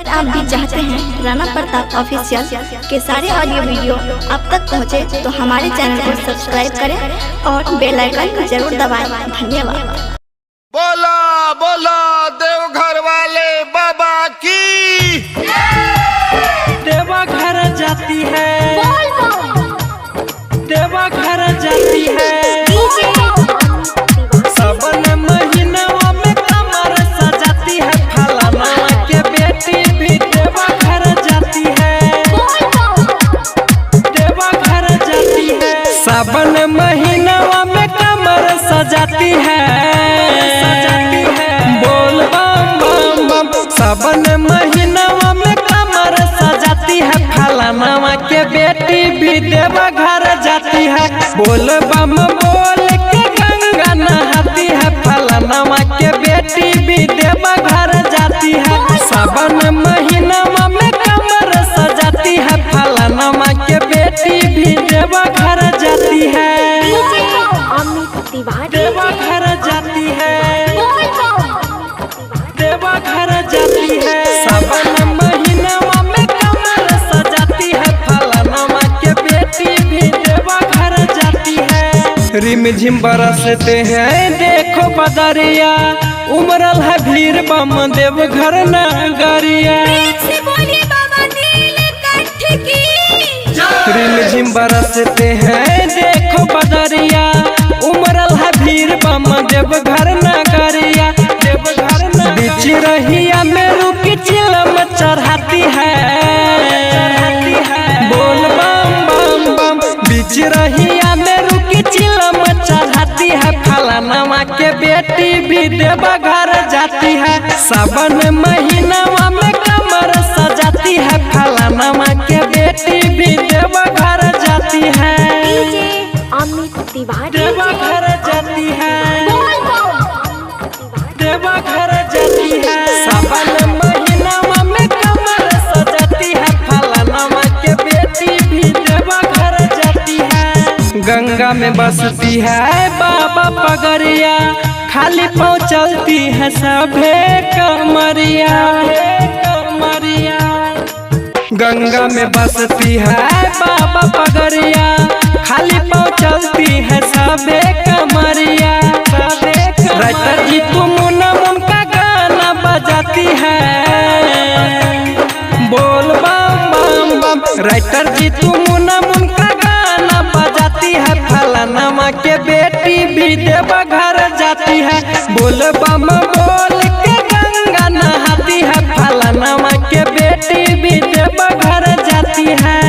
आप भी चाहते हैं राणा प्रताप ऑफिशियल के सारे ऑडियो वीडियो आप तक पहुंचे तो हमारे चैनल को सब्सक्राइब करें और बेल आइकन जरूर दबाएं। धन्यवाद। बोला बोला देवघर वाले बाबा की। देवघर जाती है, देवघर जाती है। सावन महीना में कमर सजाती है, फलाना के बेटी भी देवघर जाती है, देवघर जाती है। सावन महीना में कमर सजाती है, बोल बम बम बम। सावन महीना में कमर सजाती है, फलाना के बेटी भी देवघर जाती है, बोल बम बोल के गंगा नहाती है, फलाना के बेटी भी देवघर जाती है। सावन महीना में कमर सजाती है, फलाना के बेटी भी देवघर जाती है, देवघर जाती है, देवघर जाती है। सावन महीना में कमर सजाती है, फलाना के बेटी भी देवघर जाती है। रिमझिम बरसते हैं देखो बदरिया, उमरल है भीड़ बम देवघर नगरिया। रिमझिम बरसते हैं देखो बदरिया, उमरल है भीड़ बम देवघर नगरिया, देवघर नगरिया। बीच रहिया में रुकी चिलम चढ़ाती है, बोल बम बम बम। बीच रहिया में रुकी चिलम चढ़ाती है, फलाना के बेटी भी देवघर जाती है। सावन महीना में कमर सजाती है, फलाना के बेटी भी देवघर जाती है, देवघर जाती है, देवघर जाती है। सावन महीना में कमर सजाती है, फलाना के बेटी भी देवघर जाती है। गंगा में बसती है बाबा पगरिया, खाली पाँव चलती है सभे कमरिया, कमरिया। गंगा में बसती है बाबा पगरिया, खाली पाँव चलती है सभे कमरिया, सभे। राइटर जी तुम मुन का गाना बजाती है, बोल बम बम बम। राइटर जी तुम मुन का गाना बजाती है, फलाना के बेटी भी देवघर जाती है, बोल बम बोल के गंगा नहाती है, फलाना के बेटी भी देवघर जाती है।